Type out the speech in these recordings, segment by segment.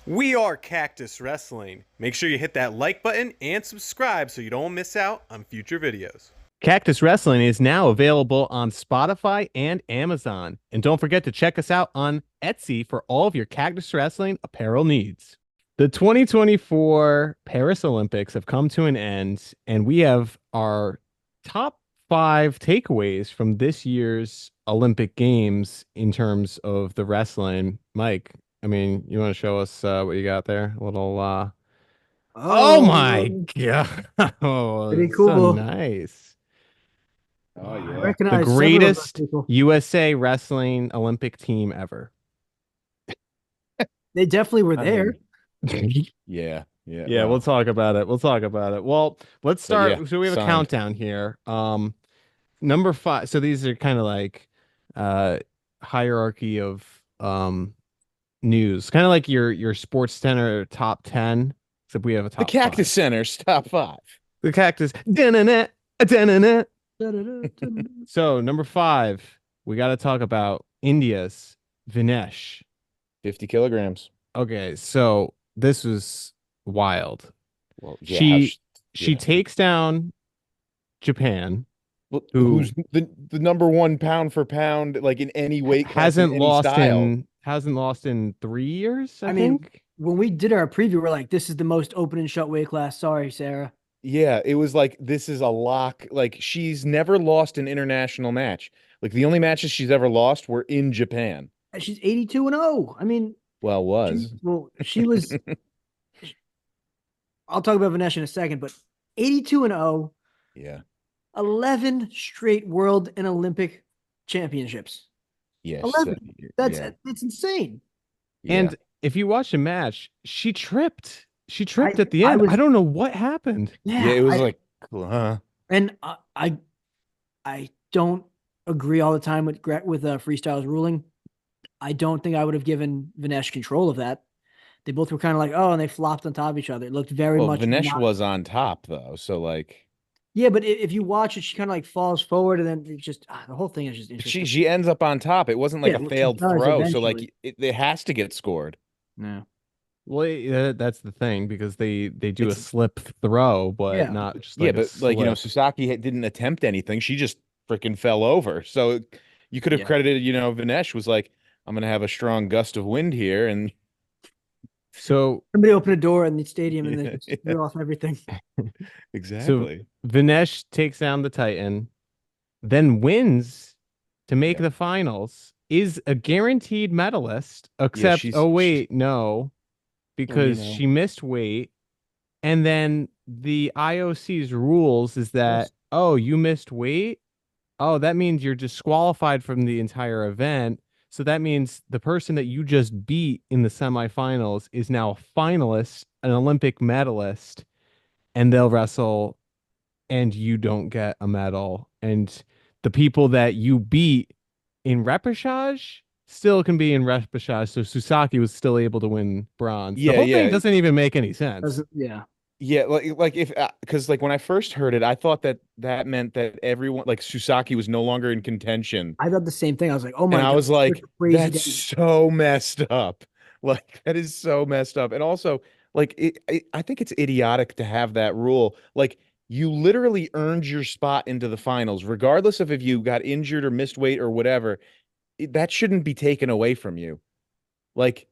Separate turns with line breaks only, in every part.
We are Cactus Wrestling. Make sure you hit that like button and subscribe so you don't miss out on future videos.
Cactus Wrestling is now available on Spotify and Amazon. And don't forget to check us out on Etsy for all of your Cactus Wrestling apparel needs. The 2024 Paris Olympics have come to an end, and we have our top 5 takeaways from this year's Olympic Games in terms of the wrestling. Mike, I mean, you want to show us what you got there? A little, oh my
Oh,
God. Oh,
pretty
so
cool.
nice.
Oh
I
yeah.
The
recognize several of those
greatest
people.
USA wrestling Olympic team ever.
They definitely were
I
there.
mean, yeah, yeah.
Yeah, we'll
Well,
talk about it. We'll talk about it. Well, let's
but yeah,
start. So we have a
signed.
countdown here. Number 5. So these are kind of like uh hierarchy of news. Kind of like your Sports Center top 10, except we have a
The
top 5.
Cactus Center's top 5.
The Cactus. Da-na-na, da-na-na.
Da-da-da-da.
So number 5, we got to talk about India's Vinesh.
50 kilograms.
Okay, so this was wild.
Well, yeah.
She
Yeah.
takes down Japan,
Well,
who
who's the number one pound for pound, like in any weight class in any style?
hasn't lost in 3 years, I
mean,
think.
when we did our preview, we're like, this is the most open and shut weight class. Sorry, Sarah.
Yeah, it was like this is a lock. Like she's never lost an international match. Like the only matches she's ever lost were in Japan.
And she's 82-0. I mean,
Well, was.
she was. I'll talk about Vanessa in a second, but 82-0,
Yeah.
11 straight world and Olympic championships.
Yes.
11. That's
yeah.
insane.
And if you watch the match, she tripped. She tripped at the
I
end.
was-
I don't know what happened.
Yeah, it was like, huh?
And I don't agree all the time with Freestyle's ruling. I don't think I would have given Vinesh control of that. They both were kind of like, oh, and they flopped on top of each other. It looked very
Well,
much
Vinesh
not.
was on top though, so like
Yeah, but if you watch it, she kind of like falls forward, and then it just the whole thing is just interesting.
she ends up on top. It wasn't like
Yeah,
a
well, she
failed
does
throw, so like
eventually.
it has to get scored.
Yeah.
Well, that's the thing because they do a
It's
slip throw, but
Yeah.
not just
Yeah,
like a
but like
slip.
Sasaki didn't attempt anything. She just freaking fell over. So you could have
Yeah.
credited, Vinesh was like, I'm gonna have a strong gust of wind here, and
So
Somebody opened a door in the stadium and they just
Yeah.
threw off everything.
exactly.
Vinesh takes down the Titan, then wins to make
Yeah.
the finals, is a guaranteed medalist, except,
she's-
oh, wait, no, because
know.
she missed weight. And then the IOC's rules is that,
Yes.
oh, you missed weight? Oh, that means you're disqualified from the entire event. So that means the person that you just beat in the semifinals is now a finalist, an Olympic medalist, and they'll wrestle and you don't get a medal. And the people that you beat in repechage still can be in repechage. So Susaki was still able to win bronze. The
Yeah,
whole
yeah.
thing doesn't even make any sense.
Yeah.
Yeah, like if because like when I first heard it, I thought that meant that everyone like Susaki was no longer in contention,
I thought the same thing. I was like, oh my
and I
God,
was like,
such a crazy
that's
day.
so messed up. Like that is so messed up, and also like I think it's idiotic to have that rule. Like you literally earned your spot into the finals, regardless of if you got injured or missed weight or whatever. That shouldn't be taken away from you. Like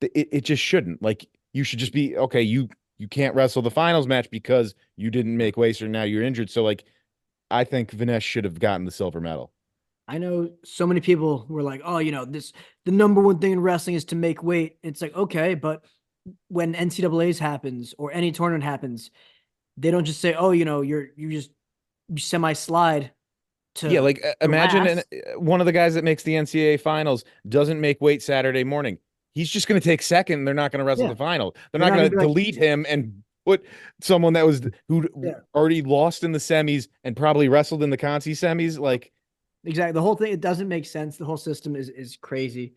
it just shouldn't. Like you should just be okay. You can't wrestle the finals match because you didn't make weight or now you're injured. So like I think Vinesh should have gotten the silver medal.
I know so many people were like, oh, the number one thing in wrestling is to make weight. It's like, okay, but when NCAA's happens or any tournament happens, they don't just say, oh, you semi slide to
Yeah, like imagine
last.
one of the guys that makes the NCAA finals doesn't make weight Saturday morning. He's just going to take second. And they're not going to wrestle
Yeah.
the final. They're
They're
not
not
going to
gonna be like-
delete him and put someone that was who
Yeah.
already lost in the semis and probably wrestled in the Conti semis. Like
Exactly. The whole thing, it doesn't make sense. The whole system is crazy.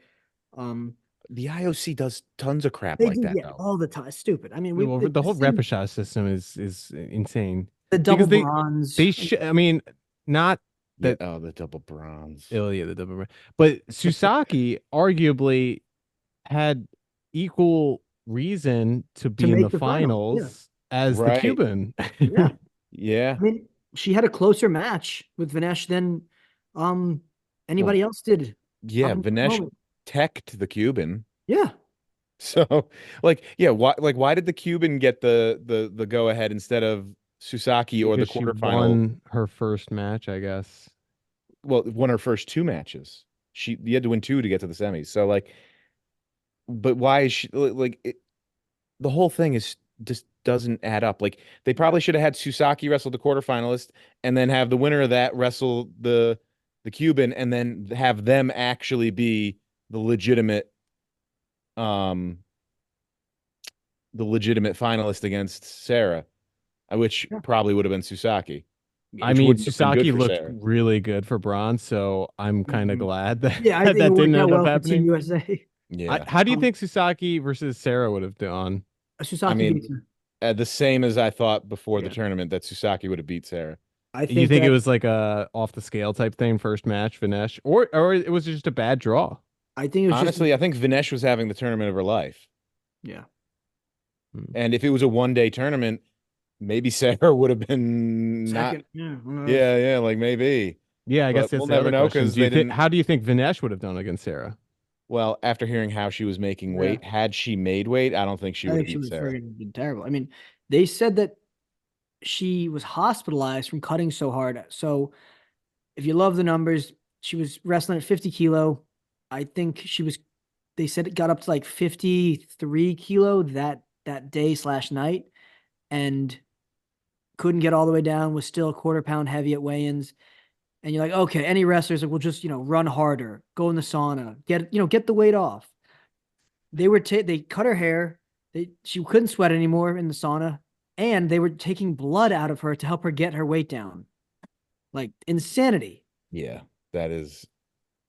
the IOC does tons of crap
They
like
do
that
yeah,
though.
all the time. Stupid. I mean,
Well, the whole repechage system is insane.
the double
because
bronze.
I mean, not
Yeah,
that
oh, the double bronze.
oh yeah, the double, but Susaki arguably had equal reason to be
To
in
make
the
the finals, yeah.
finals as the
Right.
Cuban.
Yeah.
Yeah.
I mean, she had a closer match with Vinesh than anybody else did.
Yeah.
up until that
Vinesh
moment.
teched the Cuban.
Yeah.
So, like, yeah, why did the Cuban get the go ahead instead of Susaki or the
Because she
quarterfinal?
won her first match, I guess.
Well, won her first two matches. You had to win two to get to the semis. So, like, but why is she like the whole thing is just doesn't add up. Like, they probably should have had Susaki wrestle the quarterfinalist and then have the winner of that wrestle the Cuban and then have them actually be the legitimate um finalist against Sarah, which
Yeah.
probably would have been Susaki,
I
which
mean,
wouldn't have been good
Susaki
for
looked
Sarah.
really good for bronze, so I'm kind of
Mhm.
glad that
Yeah, I think it
that didn't
worked out
end up
well for Team
happening.
USA.
Yeah.
How do you
Um,
think Susaki versus Sarah would have done?
I
Susaki
mean,
beats her.
the same as I thought before the
Yeah.
tournament that Susaki would have beat Sarah.
I
You
think
think it
that
was like a off the scale type thing, first match, Vinesh, or it was just a bad draw?
I think it was
Honestly,
just
I think Vinesh was having the tournament of her life.
yeah.
And if it was a one-day tournament, maybe Sarah would have been not.
Second. Yeah. Who knows?
Yeah, like maybe.
Yeah, I guess
But
that's
we'll
the
never
other
know
question.
because
Do you
they
think?
didn't.
How do you think Vinesh would have done against Sarah?
Well, after hearing how she was making
Yeah.
weight, had she made weight, I don't think she
I
would have
think she
beat
would have
Sarah.
friggin' been terrible. I mean, they said that she was hospitalized from cutting so hard. So if you love the numbers, she was wrestling at 50 kilo. I think she was, they said it got up to like 53 kilo that day/night and couldn't get all the way down, was still a quarter pound heavy at weigh-ins. And you're like, okay, any wrestlers will just, run harder, go in the sauna, get the weight off. They cut her hair. She couldn't sweat anymore in the sauna, and they were taking blood out of her to help her get her weight down. Like insanity.
Yeah, that is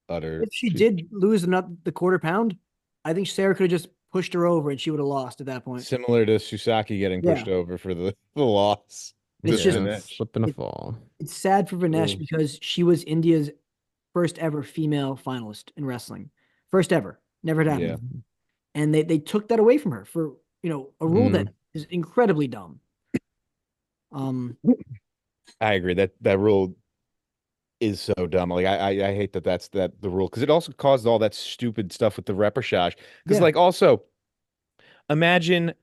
utter.
If she did lose the quarter pound, I think Sarah could have just pushed her over and she would have lost at that point.
Similar to Susaki getting pushed
Yeah.
over for the loss.
It's
to
just-
Vinesh.
slip and a
it-
fall.
It's sad for Vinesh
Mm.
because she was India's first ever female finalist in wrestling. First ever. Never had happened.
Yeah.
And they took that away from her for, a rule that is incredibly dumb.
I agree that rule is so dumb. Like I hate that's the rule because it also caused all that stupid stuff with the repechage. Because
Yeah.
like also, imagine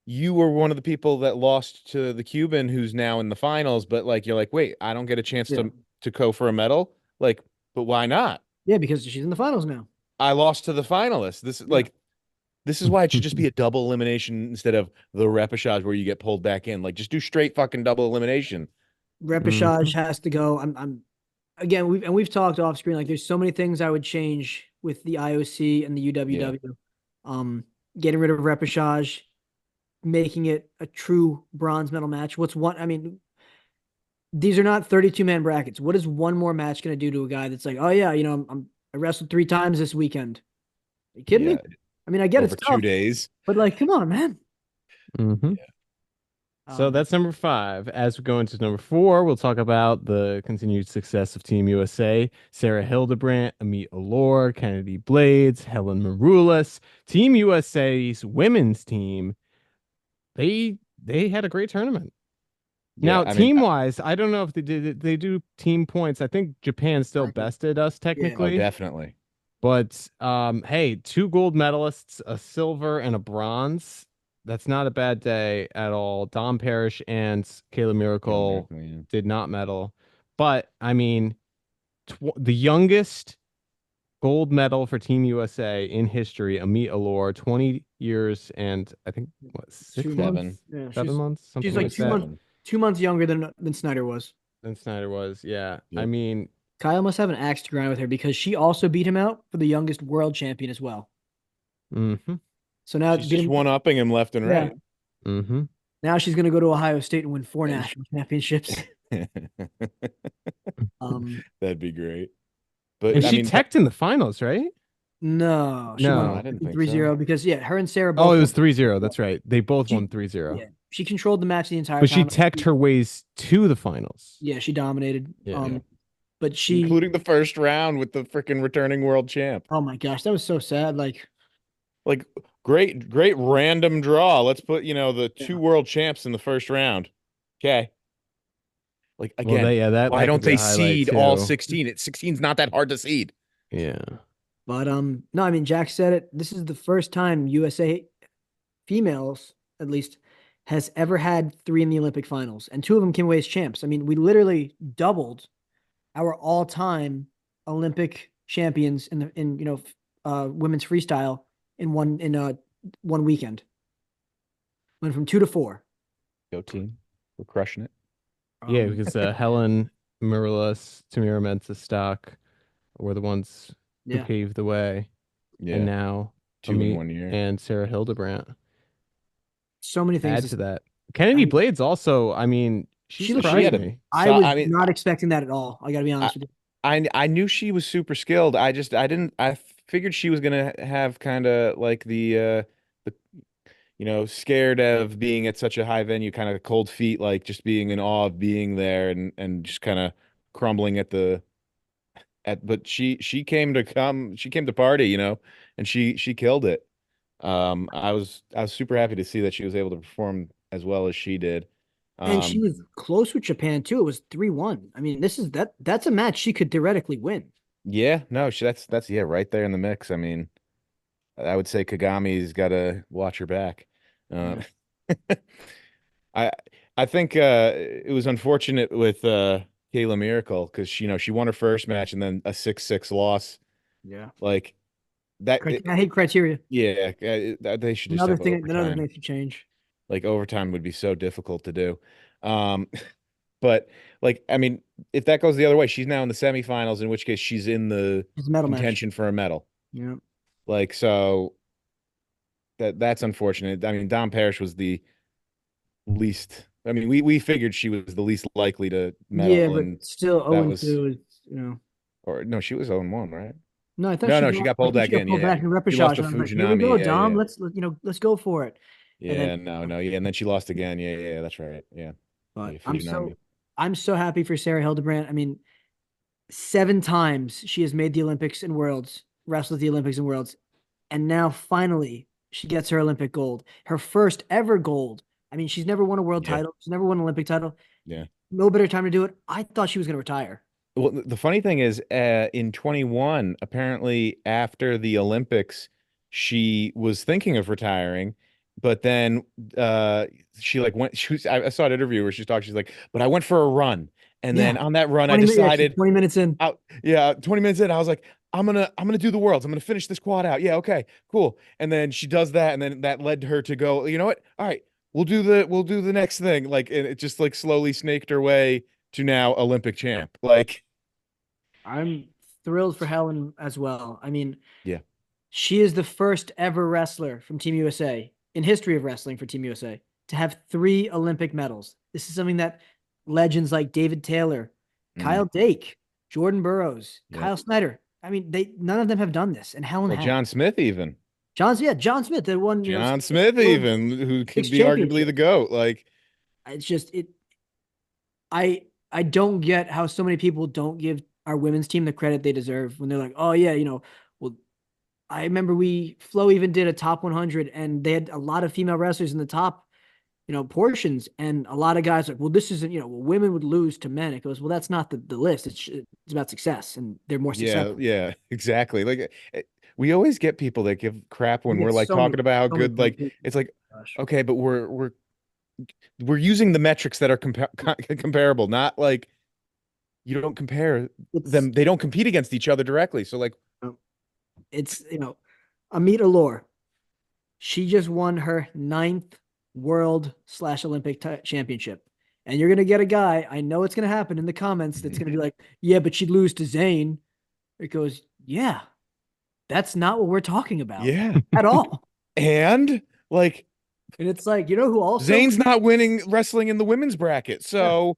you were one of the people that lost to the Cuban who's now in the finals, but like you're like, wait, I don't get a chance
Yeah.
to go for a medal. Like, but why not?
Yeah, because she's in the finals now.
I lost to the finalists. This is
Yeah.
like. This is why it should just be a double elimination instead of the repechage where you get pulled back in. Like, just do straight fucking double elimination.
Repechage has to go. I'm again, we've talked off screen. Like, there's so many things I would change with the IOC and the UWW. Getting rid of repechage, making it a true bronze medal match. These are not 32-man brackets. What is one more match going to do to a guy that's like, oh yeah, I wrestled 3 times this weekend? Are you kidding me? I mean, I get
Over
it's tough,
2 days.
but like, come on, man.
So that's number 5. As we go into number 4, we'll talk about the continued success of Team USA. Sarah Hildebrandt, Amit Allure, Kennedy Blades, Helen Maroulis. Team USA's women's team, they had a great tournament. Now, team-wise, I don't know if they do team points. I think Japan still bested us technically.
Oh, definitely.
But hey, 2 gold medalists, a silver and a bronze. That's not a bad day at all. Dom Parrish and Kayla Miracle did not medal. But I mean, the youngest gold medal for Team USA in history, Amit Allure, 20 years and I think what, 6 months?
Yeah,
7 months? Something
she's like 2 months younger than Snyder was.
Yeah.
Yep.
I mean,
Kyle must have an axe to grind with her because she also beat him out for the youngest world champion as well. So now
she's just one-upping him left and right.
Now she's going to go to Ohio State and win 4 national championships.
That'd be great. But
and she teched in the finals, right?
No,
No,
won
I didn't think
3-0
so.
because her and Sarah both.
Oh, it was 3-0. That's right. They both won 3-0.
Yeah, she controlled the match the entire
But
time.
she teched her ways to the finals.
Yeah, she dominated.
Yeah.
But she,
including the first round with the freaking returning world champ.
oh my gosh, that was so sad. Like,
Like great random draw. Let's put, the two
Yeah.
world champs in the first round. Okay. Like
Well,
again,
that
why
that could
don't
be a
they
highlight
seed all
too.
16? 16's not that hard to seed.
Yeah.
But no, I mean Jack said it. This is the first time USA females, at least, has ever had three in the Olympic finals, and two of them came away as champs. I mean, we literally doubled our all-time Olympic champions in women's freestyle in one weekend. Went from 2 to 4.
Go team. We're crushing it.
Yeah,
Um,
because Helen Marilis, Tamira Mensah Stock were the ones who
yeah,
paved the way. And
Yeah.
now
Two in
Amit
1 year.
and Sarah Hildebrandt
so many things
add
to
to
say.
that.
I
Kennedy
mean,
Blades also, I mean, she
she looked
She
surprised
had
great.
a
me.
I
so
was
I mean
not expecting that at all. I got to be
I,
honest with you.
I knew she was super skilled. I didn't I figured she was gonna have kind of like the scared of being at such a high venue, kind of cold feet, like just being in awe of being there and just kind of crumbling but she came to party, and she killed it. I was super happy to see that she was able to perform as well as she did.
And she
Um,
was close with Japan too. It was 3-1. I mean, that's a match she could theoretically win.
yeah, no, that's yeah, right there in the mix. I mean, I would say Kagami's got to watch her back. Uh,
Yeah.
I I think it was unfortunate with Kayla Miracle because she won her first match and then a 6-6 loss.
Yeah.
Like that,
I hate criteria.
yeah, they should just have
Another
overtime.
thing to change.
Like overtime would be so difficult to do. Um, but like I mean, if that goes the other way, she's now in the semifinals, in which case she's in the
It's a medal match.
contention for a medal.
Yeah.
Like so that's unfortunate. I mean, Dom Parrish was the least. I mean, we figured she was the least likely to
Yeah,
medal,
but
and
still
that
0 and
was
2 is.
or no, she was 0-1, right?
No, I thought
No, no, she got
I
pulled
think she
back
got
in.
pulled
Yeah,
back in
she lost
repechage.
to
And I was like, here we
Fujinami.
go,
Yeah,
Dom.
yeah,
Let's go for it. And
yeah.
then,
No, yeah, and then she lost again. Yeah, yeah, that's right. Yeah,
but
yeah, Fujinami.
I'm so happy for Sarah Hildebrandt. I mean, 7 times she has made the Olympics and Worlds, wrestled the Olympics and Worlds, and now finally she gets her Olympic gold, her first ever gold. I mean, she's never won a world
Yeah,
title, she's never won an Olympic title.
yeah.
No better time to do it. I thought she was going to retire.
Well, the funny thing is, in 21, apparently after the Olympics, she was thinking of retiring, but then she like went. I saw an interview where she's talking. She's like, "But I went for a run, and
Yeah,
then on that run, I
she's
decided,
20 minutes in.
yeah, 20 minutes in, I was like, I'm gonna do the worlds. I'm gonna finish this quad out. Yeah, okay, cool. And then she does that, and then that led her to go. You know what? All right, we'll do the next thing. Like, and it just like slowly snaked her way to now Olympic champ. Like,
I'm thrilled for Helen as well. I mean,
yeah.
she is the first ever wrestler from Team USA in history of wrestling for Team USA to have 3 Olympic medals. This is something that legends like David Taylor,
Mm,
Kyle Dake, Jordan Burroughs,
yeah.
Kyle Snyder. I mean, they none of them have done this, and Helen
Well,
has.
John Smith even.
John Smith, the one,
John Smith
world-
even, who could
six
be arguably the
championships.
GOAT. Like,
It's just it. I don't get how so many people don't give our women's team the credit they deserve when they're like, oh yeah, well, I remember Flo even did a top 100 and they had a lot of female wrestlers in the top, portions. And a lot of guys like, well, this isn't, well, women would lose to men. It goes, well, that's not the list. It's about success and they're more
yeah,
successful.
yeah, exactly. Like, we always get people that give crap when
We
we're
get
like
so many,
talking about how
so many
good, like,
people.
it's like,
Gosh.
okay, but we're using the metrics that are comparable, not like you don't compare
It's,
them. They don't compete against each other directly. So, like,
it's, Amit Allure, she just won her 9th world/Olympic championship. And you're going to get a guy, I know it's going to happen in the comments, that's going to be like, yeah, but she'd lose to Zayn. It goes, yeah, that's not what we're talking about
yeah,
at all.
and like,
And it's like, who also?
Zayn's not winning wrestling in the women's bracket,
Yeah.
so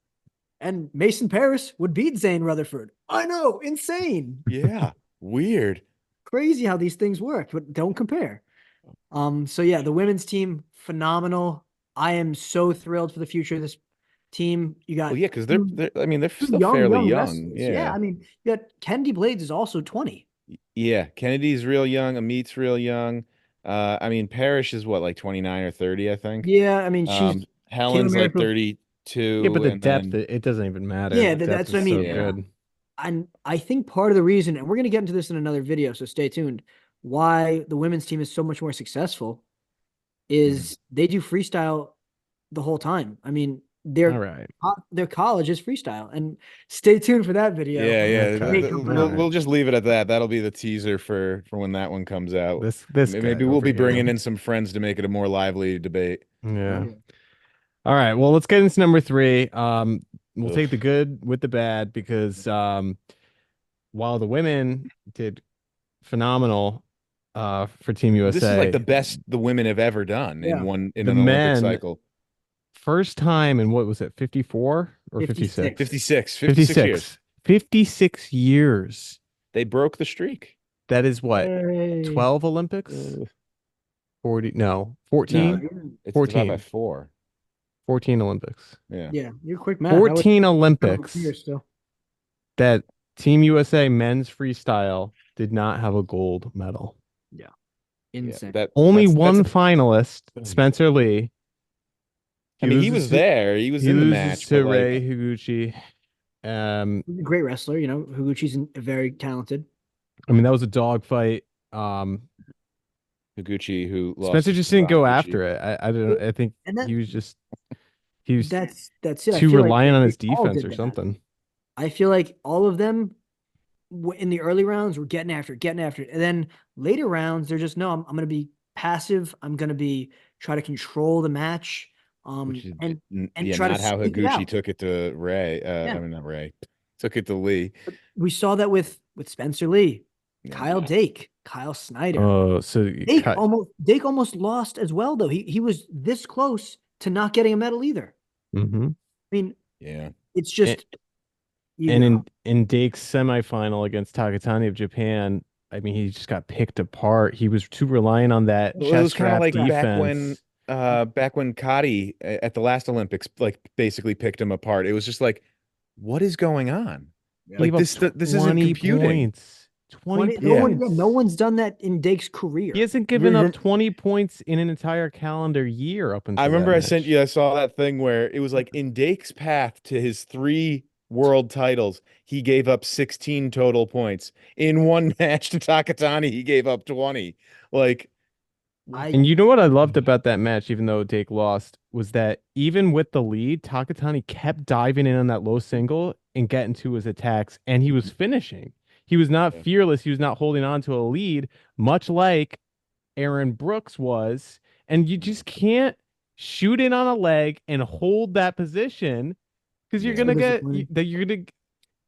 And Mason Paris would beat Zayn Rutherford. I know, insane.
yeah, weird.
Crazy how these things work, but don't compare. So yeah, the women's team, phenomenal. I am so thrilled for the future of this team. You got
Well, yeah, because
two
I mean, they're still
young,
fairly young.
wrestlers. Yeah, I mean, you got Kennedy Blades is also 20.
Yeah. Kennedy's real young. Amit's real young. I mean, Parrish is what, like 29 or 30, I think.
Yeah, I mean, she's Kayla
Helen's like
Miracle.
Yeah, but
32,
the
and
depth,
then
it doesn't even matter.
Yeah,
The depth
that's what I
is so
mean.
Yeah.
good.
And I think part of the reason, and we're going to get into this in another video, so stay tuned, why the women's team is so much more successful is they do freestyle the whole time. I mean,
All right.
their college is freestyle, and stay tuned for that video.
yeah, yeah.
Okay.
Coming
All
up.
right.
We'll just leave it at that. That'll be the teaser for when that one comes out.
This
Maybe
guy
we'll
over
be
here.
bringing in some friends to make it a more lively debate.
Yeah. All right. Well, let's get into number 3. We'll
Ugh.
take the good with the bad because while the women did phenomenal for Team USA,
This is like the best the women have ever done
Yeah.
in
The
an Olympic
men-
cycle.
first time in what was it, 54 or 56?
56.
56 years.
56 years.
They broke the streak.
That is what?
Hey.
12 Olympics?
Ugh.
40? No,
No,
14?
It's
14.
divided by 4.
14 Olympics.
Yeah.
yeah, you're quick math. I was
14
couple
Olympics
years still.
that Team USA men's freestyle did not have a gold medal.
Insane.
Only
that's
one
a-
finalist, Spencer Lee.
I mean, he
loses
was there. He was
He
in the
loses
match.
to
But like,
Ray Higuchi.
He's a great wrestler, you know. Higuchi's very talented.
I mean, that was a dogfight.
Higuchi, who lost
Spencer just didn't go
Bakuchi.
after it. I don't. I think
And that-
he was
That's it. I
too
feel like
reliant on
they
his
all
defense
did
or
that.
something.
I feel like all of them in the early rounds were getting after it. And then later rounds, they're just, no, I'm going to be passive. I'm going to try to control the match.
Which is
And
yeah,
try to
not how
stick it
Higuchi
out.
took it to Ray.
Yeah.
I mean, not Ray. Took it to Lee.
we saw that with Spencer Lee,
Yeah.
Kyle Dake, Kyle Snyder.
Oh, so
Dake almost lost as well, though. He was this close to not getting a medal either.
hmm
I mean,
Yeah.
it's just
And in Dake's semifinal against Takatani of Japan, I mean, he just got picked apart. He was too reliant on that
Well, it
chest
was kind of
trap
like
defense.
back when Kadi at the last Olympics like basically picked him apart. It was just like, what is going on?
He
Like
gave up
this isn't
20
computing.
points. 20
no
points.
one's done that in Dake's career.
He hasn't given up
Remember-
20 points in an entire calendar year up until
I remember
that
I sent
match.
you. I saw that thing where it was like in Dake's path to his 3 world titles, he gave up 16 total points. In one match to Takatani, he gave up 20. Like,
And you know what I loved about that match, even though Dake lost, was that even with the lead, Takatani kept diving in on that low single and getting to his attacks, and he was finishing. He was not
Yeah.
fearless. He was not holding on to a lead, much like Aaron Brooks was. And you just can't shoot in on a leg and hold that position because you're
Yeah.
gonna get
Discipline.
that. You're gonna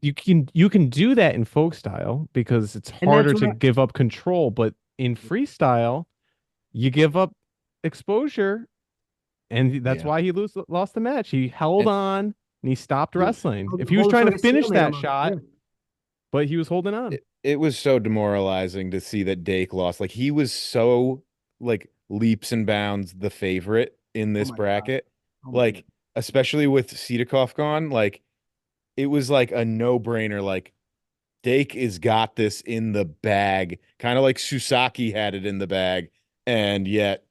you can do that in folk style because it's
And
harder
that's
to
where-
give up control, but in freestyle, you give up exposure, and that's
Yeah.
why he lost the match. He held
And-
on and he stopped
He-
wrestling.
hold-
If he was
hold
trying
for
to
a
finish
stalemate
that
almost,
shot,
yeah.
but he was holding on.
it was so demoralizing to see that Dake lost. Like he was so like leaps and bounds the favorite in this
my God.
bracket.
Oh my
Like
God.
especially with Sidakov gone, like it was like a no-brainer. Like Dake is got this in the bag, kind of like Susaki had it in the bag, and yet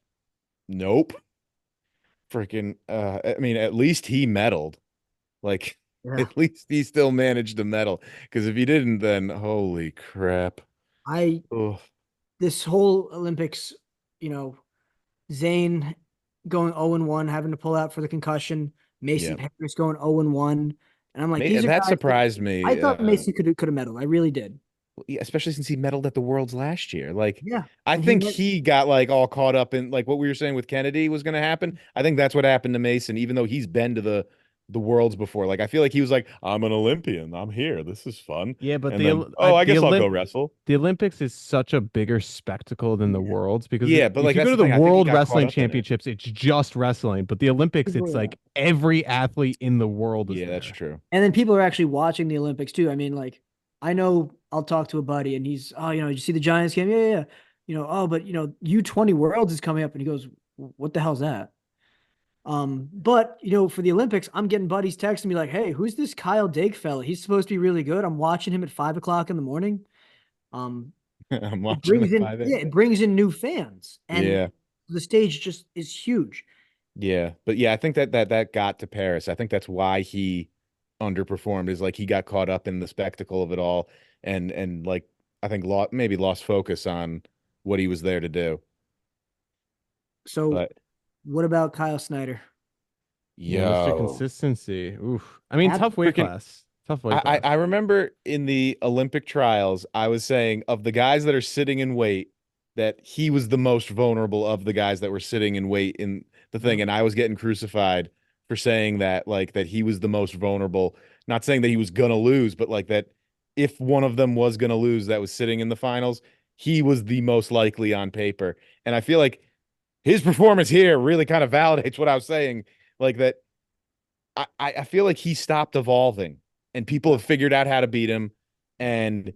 nope. Freaking I mean, at least he medaled. Like
Yeah.
at least he still managed to medal. Because if he didn't, then holy crap. Ugh.
This whole Olympics, you know, Zayn going 0-1, having to pull out for the concussion, Mason Parris going 0-1. And I'm like, these are
that
guys
surprised me.
I thought Mason could have medaled. I really did.
Especially since he medaled at the Worlds last year. Like,
Yeah.
I
and
think
went-
he got like all caught up in like what we were saying with Kennedy was going to happen. I think that's what happened to Mason, even though he's been to the Worlds before. Like, I feel like he was like, I'm an Olympian. I'm here. This is fun.
Yeah, but
And
the
then, I guess I'll go
Olymp-
wrestle.
The Olympics is such a bigger spectacle than the Worlds because
Yeah, but,
if
like,
you go
that's
to
the thing,
the
I think he
World
got caught
Wrestling
up in it.
Championships, it's just wrestling, but the Olympics,
People
it's
are-
like every athlete in the world is
Yeah, that's
there.
true.
And then people are actually watching the Olympics too. I mean, like, I know I'll talk to a buddy and he's, oh, you know, did you see the Giants game? Yeah. You know, oh, but you know, U20 Worlds is coming up, and he goes, what the hell's that? But you know, for the Olympics, I'm getting buddies texting me like, hey, who's this Kyle Dake fella? He's supposed to be really good. I'm watching him at 5 o'clock in the morning.
I'm
It
watching the
brings in,
5A.
yeah, it brings in new fans, and
Yeah.
the stage just is huge.
Yeah, but yeah, I think that got to Paris. I think that's why he underperformed, is like he got caught up in the spectacle of it all, and like I think maybe lost focus on what he was there to do.
So,
But
what about Kyle Snyder?
Yeah, Mr.
yo,
Consistency. Oof. I mean,
Ab-
tough weight
freaking
class. Tough weight class.
I remember in the Olympic trials, I was saying of the guys that are sitting in weight, that he was the most vulnerable of the guys that were sitting in weight in the thing. And I was getting crucified for saying that, like that he was the most vulnerable. Not saying that he was gonna lose, but like that if one of them was gonna lose that was sitting in the finals, he was the most likely on paper. And I feel like his performance here really kind of validates what I was saying. Like that I feel like he stopped evolving and people have figured out how to beat him, and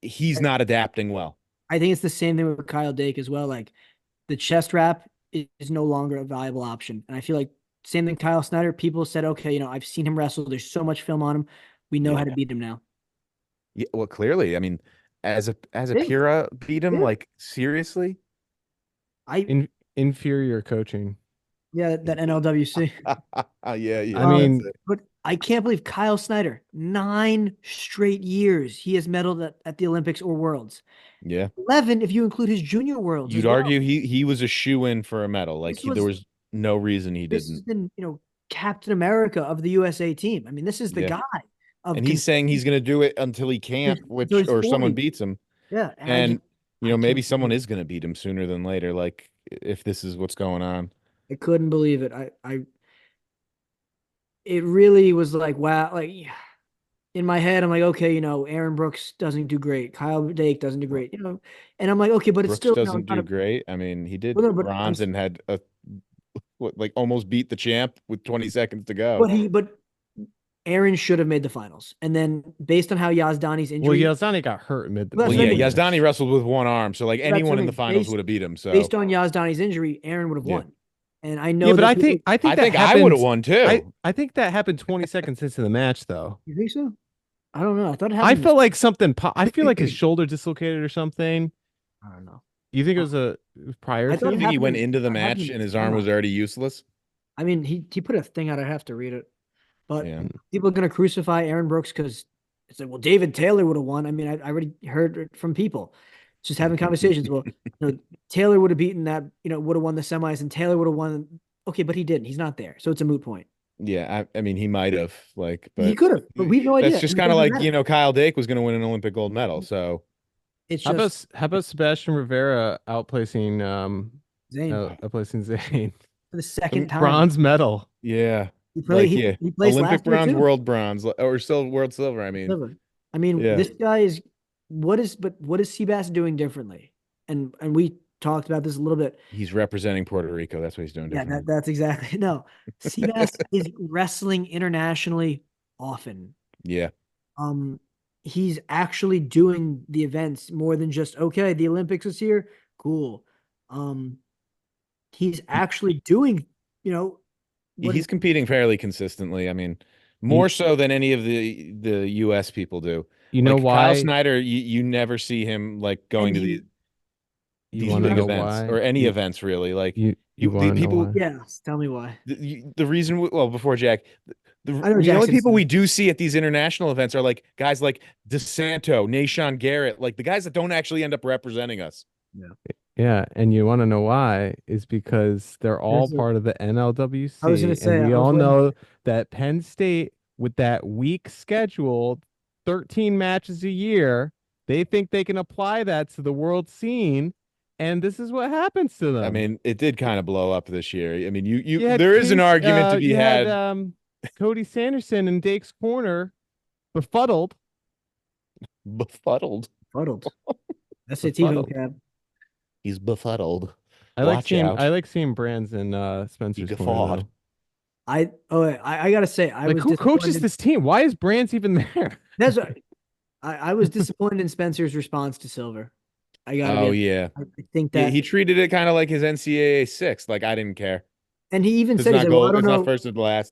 he's not adapting well.
I think it's the same thing with Kyle Dake as well. Like the chest wrap is no longer a valuable option, and I feel like same thing. Kyle Snyder. People said, okay, I've seen him wrestle. There's so much film on him. We know how to
Yeah.
beat him now.
Yeah, well, clearly, I mean, as a
Yeah,
Pura beat him,
yeah.
like seriously.
I
Inferior coaching.
yeah, that NLWC.
Yeah.
I mean,
But I can't believe Kyle Snyder, 9 straight years he has medaled at the Olympics or Worlds.
yeah.
11 if you include his junior Worlds as
You'd
well.
argue he was a shoe in for a medal. Like
This
there
was
was no reason he
this has
didn't.
been, Captain America of the USA team. I mean, this is the
Yeah.
guy of
And he's saying he's going to do it until he can't,
until he's
or someone
40.
beats him.
Yeah, and
And
I can't
maybe someone
believe
is going to beat him sooner than later. Like if this is what's going on.
I couldn't believe it. It really was like, wow, like in my head, I'm like, okay, Aaron Brooks doesn't do great. Kyle Dake doesn't do great, and I'm like, okay, but it's
Brooks
still,
doesn't
not
do
a,
great. I mean, he did
well, no, but
bronze and had like almost beat the champ with 20 seconds to go.
but Aaron should have made the finals. And then based on how Yazdani's
well,
injury,
Yazdani got hurt mid the
Well,
Well,
that's
yeah,
what I mean.
Yazdani wrestled with one arm, so like
that's what
anyone
I
in the
mean.
finals
Based-
would have beat him. So
based on Yazdani's injury, Aaron would have
Yeah.
won. And I know
Yeah, but
that
I think
people-
I think
I
that
think I
happened.
would have won too.
I think that happened 20 seconds into the match, though.
you think so? I don't know. I thought it
I
happened.
felt like I feel like his shoulder dislocated or something.
I don't know.
You think it was it was prior
I
to?
thought
You
it
think he went
happened-
into the
it
match
happened
and his arm was already useless?
I mean, he put a thing out. I have to read it, but
Yeah.
people are gonna crucify Aaron Brooks because it's like, well, David Taylor would have won. I mean, I already heard it from people, just having conversations. Well, Taylor would have beaten that. Would have won the semis, and Taylor would have won. Okay, but he didn't. He's not there, so it's a moot point.
Yeah, I mean he might have
He
but
could have, but we have no idea.
that's just
and it
kind of
doesn't
like,
matter.
Kyle Dake was going to win an Olympic gold medal. So
It's
How
just
about Sebastian Rivera outplacing
Zane
outplacing Zayn?
for the second time.
Bronze medal.
yeah,
He played.
like
He placed
Olympic
last year,
bronze,
too.
world bronze, or still world silver. I mean,
Silver. I mean,
Yeah.
this guy is what is Seabass doing differently? And we talked about this a little bit.
he's representing Puerto Rico. That's what he's doing.
Yeah,
differently.
that's exactly no. Seabass is wrestling internationally often.
Yeah,
He's actually doing the events more than just okay, the Olympics is here, cool. He's actually doing, what
he's competing fairly consistently. I mean, more so than any of the U.S. people do.
You know
Like,
why?
Kyle Snyder, you never see him like going
And
to
he-
You
these
want to
big
know
events
why?
or any
You-
events really. Like
You
the
want to know
people-
why?
yeah, tell me why.
the reason, well, before Jack, the
I know
only
Jackson's
people we
fine.
do see at these international events are like guys like DeSanto, Nashon Garrett, like the guys that don't actually end up representing us.
Yeah, and you want to know why is because they're all
There's a-
part of the NLWC,
I was gonna say,
and we
I was
all
waiting-
know that Penn State, with that weak schedule, 13 matches a year, they think they can apply that to the world scene, and this is what happens to them.
I mean, it did kind of blow up this year. I mean,
You had
there is an
Case-
argument to be
you
had.
Cody Sanderson in Dake's corner, befuddled.
Befuddled.
Fuddled. That's a T
Befuddled.
vocab.
He's befuddled.
I like
Watch
seeing
out.
I like seeing Brands in Spencer's corner.
guffawed.
though.
I gotta say, I
Like,
was
who coaches
disappointed-
this team? Why is Brands even there?
That's what I was disappointed in Spencer's response to Silver. I gotta
Oh
be-
yeah.
I think
Yeah,
that
he treated it kind of like his NCAA six. Like I didn't care.
and he even
It's
said, he's
not
like, well, I
gold.
don't
It's
know.
not first or last.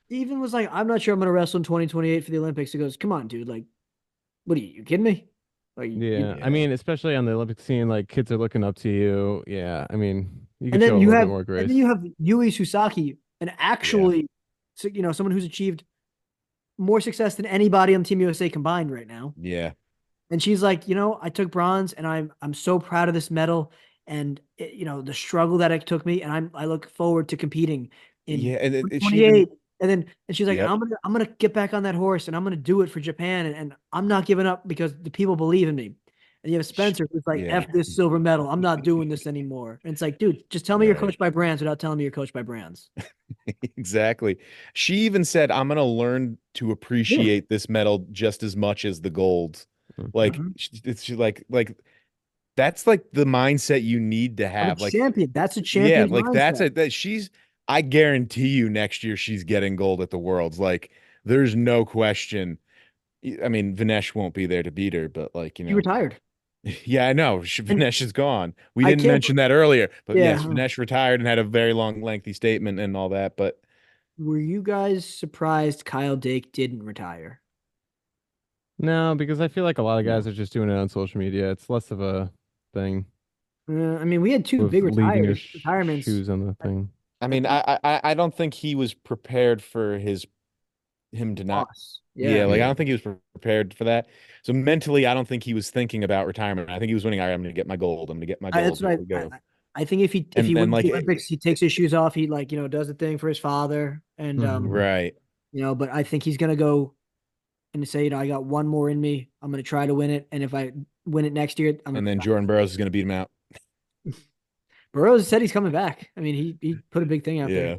He even was like, I'm not sure I'm gonna wrestle in 2028 for the Olympics. He goes, come on, dude. Like, what are you kidding me? Like,
Yeah,
Yeah.
I mean, especially on the Olympic scene, like kids are looking up to you. Yeah, I mean, you
and
could show a
then you
little bit
have
more
and then
grace.
you have Yui Susaki, and actually, someone who's achieved more success than anybody on Team USA combined right now.
Yeah.
And she's like, I took bronze, and I'm so proud of this medal, and the struggle that it took me, and I look forward to competing in
Yeah. And she even,
28. And she's like,
yep.
I'm gonna get back on that horse, and I'm gonna do it for Japan, and I'm not giving up because the people believe in me. And you have Spencer who's like,
Yeah.
F this silver medal. I'm not doing this anymore. And it's like, dude, just tell me you're
Right.
coached by brands without telling me you're coached by brands.
Exactly. She even said, I'm going to learn to appreciate this medal just as much as the gold. Like,
Mhm.
it's like, that's like the mindset you need to
But
have.
a
Like,
champion. That's a
yeah,
champion's
like that's
mindset.
it. I guarantee you next year she's getting gold at the Worlds. Like, there's no question. I mean, Vinesh won't be there to beat her, but like,
He retired.
yeah, I know.
And
Vinesh is gone. We
I
didn't
can't.
mention that earlier, but yes,
Yeah.
Vinesh retired and had a very long, lengthy statement and all that. But
Were you guys surprised Kyle Dake didn't retire?
No, because I feel like a lot of
No.
guys are just doing it on social media. It's less of a thing
I mean, we had two
with
big
leaving your
retirements.
shoes on the thing.
I mean, I don't think he was prepared for him to not.
Loss.
Yeah,
Yeah.
like I
Yeah.
don't think he was prepared for that. So mentally, I don't think he was thinking about retirement. I think he was winning. All right, I'm going to get my gold. I'm going to get my gold.
That's
Here
what
we go.
I think if he
And
wins
like,
the Olympics, he takes his shoes off. He does the thing for his father, and
Mhm.
right.
But I think he's gonna go and say, I got one more in me. I'm gonna try to win it, and if I win it next year, I'm
And
gonna.
then Jordan Burroughs is going to beat him out.
Burroughs said he's coming back. I mean, he put a big thing out
Yeah.
there.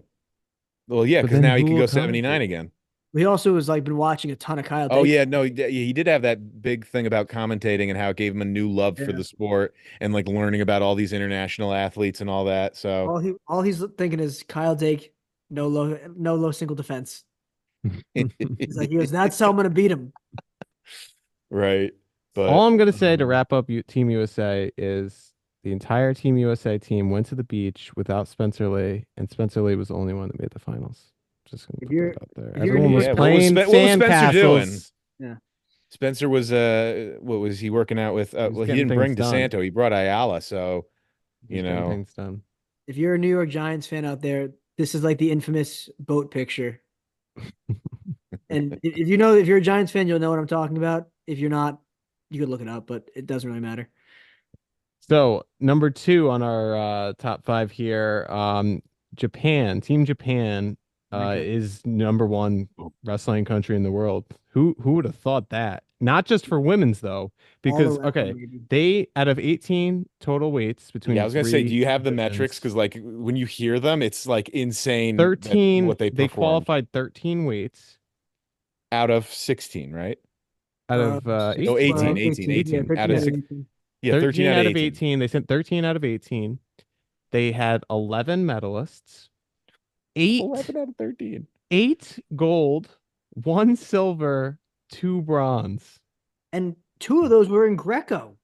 Well, yeah,
But
because
then
now he
who
can
will
go 79
commentate?
again.
He also was been watching a ton of Kyle
Oh
Dake.
yeah, no, he did have that big thing about commentating and how it gave him a new love for
Yeah.
the sport and like learning about all these international athletes and all that. So
All he's thinking is Kyle Dake, no low single defense. He's like, he goes, that's how I'm gonna beat him.
right,
All
but
I'm gonna say to wrap up Team USA is the entire Team USA team went to the beach without Spencer Lee, and Spencer Lee was the only one that made the finals. Just gonna
If
put
you're-
that out there.
if you're a
Everyone
New
was
York-
playing
what was Spencer doing?
sandcastles.
Spencer was what was he working out with?
was
Well, he
getting
didn't bring
things done.
DeSanto, he brought Ayala, so
Just getting
know.
things done.
If you're a New York Giants fan out there, this is like the infamous boat picture. And if you're a Giants fan, you'll know what I'm talking about. If you're not, you could look it up, but it doesn't really matter.
So number 2 on our top 5 here, Japan, Team Japan
Okay.
is number 1 wrestling country in the world. Who would have thought that? Not just for women's though, because
All around,
okay,
baby.
they out of 18 total weights between
Yeah, I was gonna say, do you have the
divisions,
metrics? Because like when you hear them, it's like insane.
13
what they
they
performed
qualified 13 weights
out of 16, right?
out of
No,
18.
18
Yeah,
18 out of
13
6. Yeah, 13 out of 18.
They sent 13 out of 18. They had 11 medalists.
11 out of 13.
8 gold, 1 silver, 2 bronze.
And 2 of those were in Greco.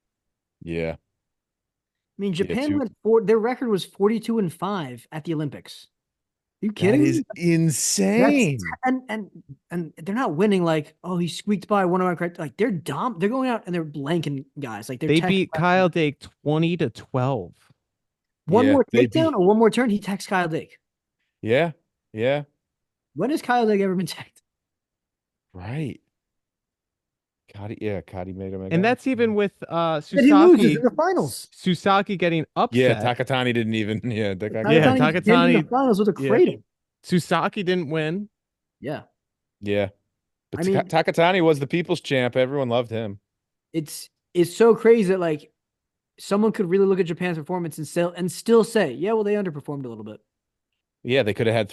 Yeah.
I mean,
Yeah,
Japan
two-
went their record was 42-5 at the Olympics. Are you
That
kidding
is
me?
insane.
And they're not winning like, oh, he squeaked by one of my correct. Like they're they're going out and they're blanking guys. Like they're
They
texting
beat
left
Kyle
and right.
Dake 20-12.
One
Yeah,
more
they
takedown
beat-
or one more turn. He texts Kyle Dake.
Yeah. Yeah.
When has Kyle Dake ever been teched?
Right. Cody made him.
And that's even with
And he loses
Susaki
in the finals.
Susaki getting
Yeah,
upset.
Takatani didn't even. Yeah, that guy.
Yeah,
Takatani came in the
Takatani-
finals with a
yeah.
cradle.
Susaki didn't win.
Yeah,
Yeah. But
I mean-
Takatani was the people's champ. Everyone loved him.
it's so crazy that like someone could really look at Japan's performance and still say, yeah, well, they underperformed a little bit.
Yeah, they could have had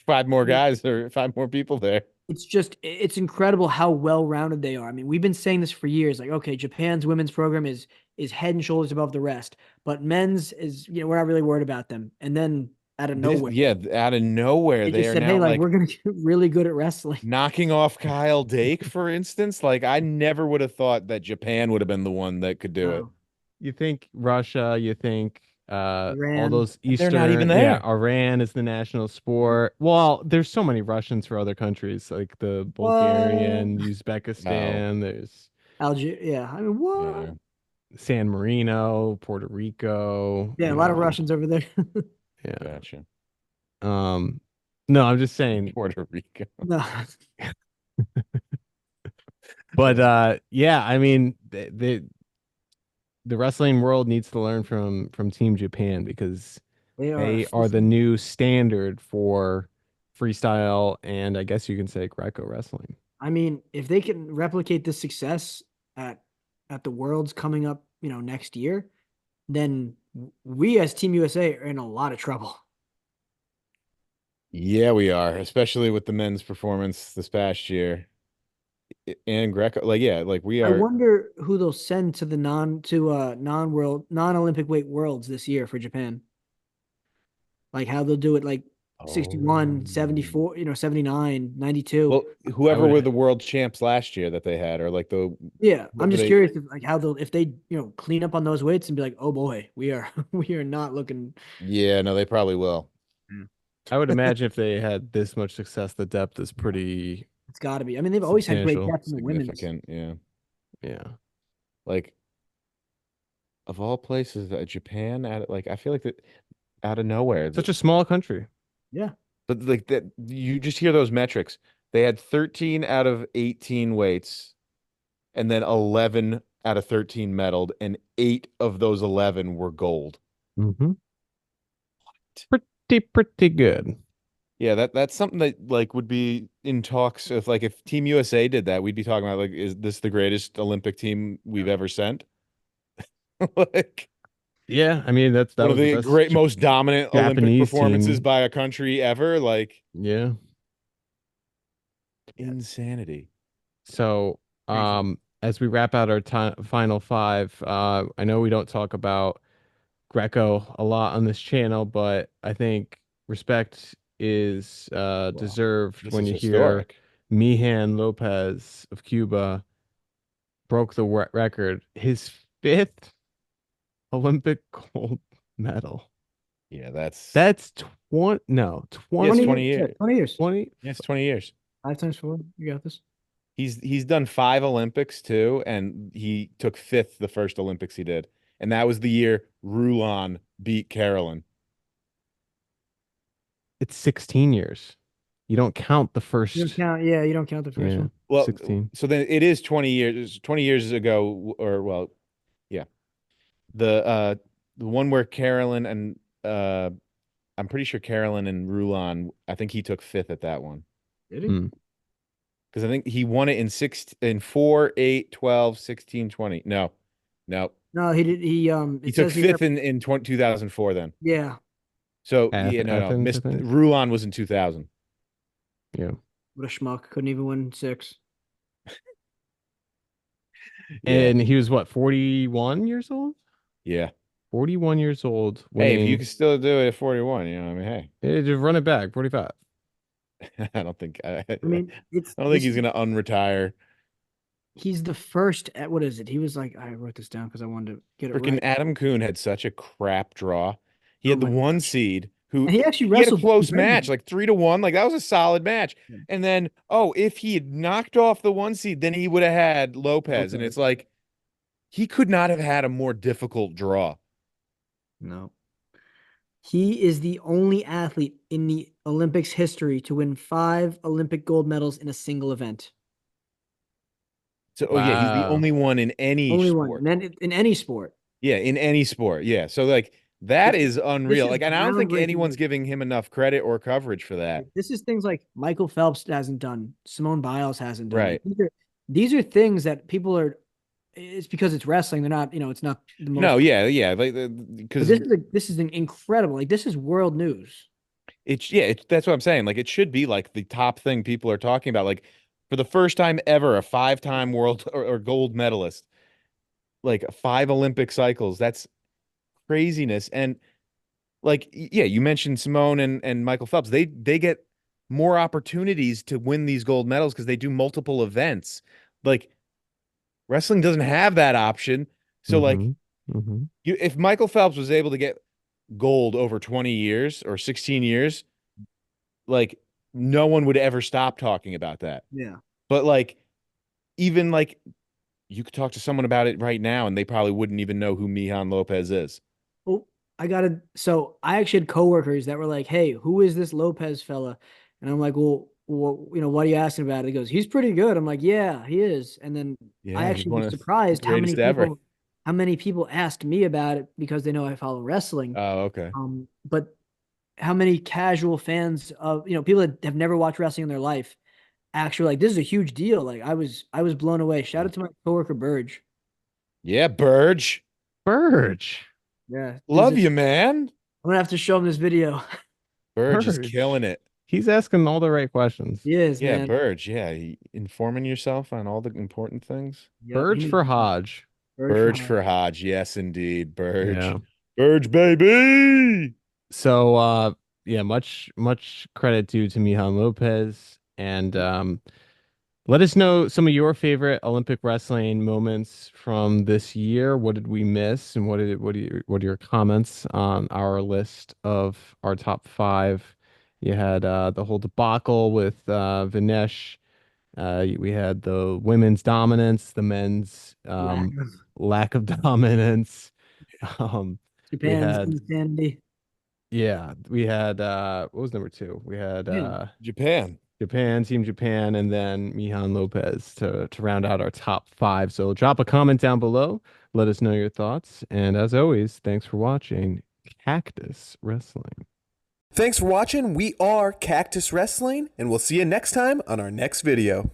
5 more guys or 5 more people there.
It's incredible how well-rounded they are. I mean, we've been saying this for years. Like, okay, Japan's women's program is head and shoulders above the rest, but men's is, we're not really worried about them. And then out of nowhere,
Out of nowhere,
they
they
just
are
said,
now
hey,
like
we're gonna get really good at wrestling.
knocking off Kyle Dake, for instance. Like I never would have thought that Japan would have been the one that could do it.
Wow.
You think Russia, you think all
Iran.
those
They're
Eastern,
not even
yeah,
there.
Iran is the national sport. Well, there's so many Russians for other countries, like the Bulgarian, Uzbekistan. There's
Algeria. Yeah. I mean, what?
Yeah,
San Marino, Puerto Rico.
Yeah, a
You
lot of
know,
Russians over there.
yeah.
gotcha.
No, I'm just saying.
Puerto Rico.
No.
But yeah, I mean, the wrestling world needs to learn from Team Japan because
They are
they are the
officially.
new standard for freestyle and I guess you can say Greco wrestling.
I mean, if they can replicate this success at at the Worlds coming up, next year, then we as Team USA are in a lot of trouble.
Yeah, we are, especially with the men's performance this past year. And Greco, like, yeah, like we
I
are.
wonder who they'll send to the non-Olympic weight worlds this year for Japan. Like how they'll do it like
Oh.
61, 74, 79, 92.
Well,
I
whoever were
would
the world champs last year that they had, or like the
Yeah, I'm
whoever
just
they.
curious if how they'll if they, clean up on those weights and be like, "Oh boy, we are we are not looking."
Yeah, no, they probably will.
I would imagine if they had this much success, the depth is pretty
It's got to be. I mean, they've always had great
substantial.
depth in the women's.
Significant, yeah.
Yeah.
Like of all places, Japan out like I feel like that out of nowhere.
Such a small country.
Yeah.
But like that, you just hear those metrics. They had 13 out of 18 weights, and then 11 out of 13 medaled, and 8 of those 11 were gold.
Mm-hmm. Pretty good.
Yeah, that's something that like would be in talks if Team USA did that, we'd be talking about like, is this the greatest Olympic team we've ever sent? Like
Yeah, I mean that
one of
was the
the
best
great, most dominant Olympic
Japanese
performances
team.
by a country ever. Like
Yeah.
insanity.
So, as we wrap out our final five, I know we don't talk about Greco a lot on this channel, but I think respect is
Wow,
deserved
this
when
is
you hear
historic.
Mijan Lopez of Cuba broke the record, his fifth Olympic gold medal.
Yeah, that's
That's 20, no,
yes,
20
20,
20
years. Yeah,
years.
20 years.
20.
Yes, 20 years.
5 times 4. You got this.
He's done 5 Olympics too, and he took fifth the first Olympics he did. And that was the year Rulon beat Carolyn.
It's 16 years. You don't count the
You
first.
don't count. Yeah, you don't count the first
Yeah,
one.
Well,
16.
so then it is 20 years, 20 years ago, or well, yeah. The one where Carolyn and I'm pretty sure Carolyn and Rulon, I think he took fifth at that one.
Did he?
Hmm.
Because I think he won it in 4, 8, 12, 16, 20. No. No.
No, he did. He
He
it
took
says here.
fifth in 2004 then.
Yeah.
So yeah, no.
Athens, I
Missed
think.
Rulon was in 2000.
Yeah.
What a schmuck! Couldn't even win 6.
Yeah.
And he was what, 41 years old?
Yeah.
41 years old.
Hey, if you
Winning.
can still do it at 41, I mean, hey.
Just run it back, 45.
I don't think I
I mean, it's.
don't think he's gonna unretire.
He's the first at what is it? He was like, I wrote this down because I wanted to get it
Freaking
right.
Adam Kuhn had such a crap draw. He
Oh
had the
my
one
gosh.
seed who
And he actually
he had a
wrestled
close
Brendan.
match, like 3-1. Like that was a solid match.
Yeah.
And then, if he had knocked off the one seed, then he would have had Lopez. And
Okay.
it's like he could not have had a more difficult draw.
No. He is the only athlete in the Olympics history to win 5 Olympic gold medals in a single event.
So, yeah, he's the
Wow.
only one in any
Only
sport.
one. And then in any sport.
Yeah, in any sport. Yeah. So like that
This-
is unreal.
is
Like, and I don't think
groundbreaking.
anyone's giving him enough credit or coverage for that.
This is things like Michael Phelps hasn't done, Simone Biles hasn't done.
Right.
These are things that people are. It's because it's wrestling. They're not. It's not the most.
No, yeah. Like
But
because
this is an incredible. Like this is world news.
that's what I'm saying. Like it should be like the top thing people are talking about. Like for the first time ever, a 5-time world or gold medalist, like 5 Olympic cycles. That's craziness. And like, yeah, you mentioned Simone and Michael Phelps. They get more opportunities to win these gold medals because they do multiple events. Like wrestling doesn't have that option. So like
Mhm.
if Michael Phelps was able to get gold over 20 years or 16 years, like no one would ever stop talking about that.
Yeah.
But like even like you could talk to someone about it right now, and they probably wouldn't even know who Mihan Lopez is.
Well, so I actually had coworkers that were like, "Hey, who is this Lopez fella?" And I'm like, "Well, what are you asking about?" He goes, "He's pretty good." I'm like, "Yeah, he is." And then I
Yeah, he's
actually
one
was
of the
surprised
greatest ever.
how many people ask me about it because they know I follow wrestling.
Oh, okay.
But how many casual fans of, people that have never watched wrestling in their life actually like, this is a huge deal. Like I was blown away. Shout out to my coworker Burge.
Yeah, Burge.
Burge.
Yeah.
Love you, man.
I'm gonna have to show him this video.
Burge is
Burge.
killing it.
He's asking all the right questions.
He is,
Yeah,
man.
Burge. Yeah, informing yourself on all the important things.
Yep,
Burge for Hodge.
Burge
Hodge.
for Hodge. Yes, indeed. Burge.
Yeah.
Burge, baby.
So yeah, much credit due to Mihan Lopez. And let us know some of your favorite Olympic wrestling moments from this year. What did we miss, and what are your comments on our list of our top 5? You had the whole debacle with Vinesh. We had the women's dominance, the men's lack of dominance. We
Japan's
had
insanity.
we had what was number 2? We had
Japan.
Team Japan, and then Mihan Lopez to round out our top 5. So drop a comment down below. Let us know your thoughts. And as always, thanks for watching Cactus Wrestling.
Thanks for watching. We are Cactus Wrestling, and we'll see you next time on our next video.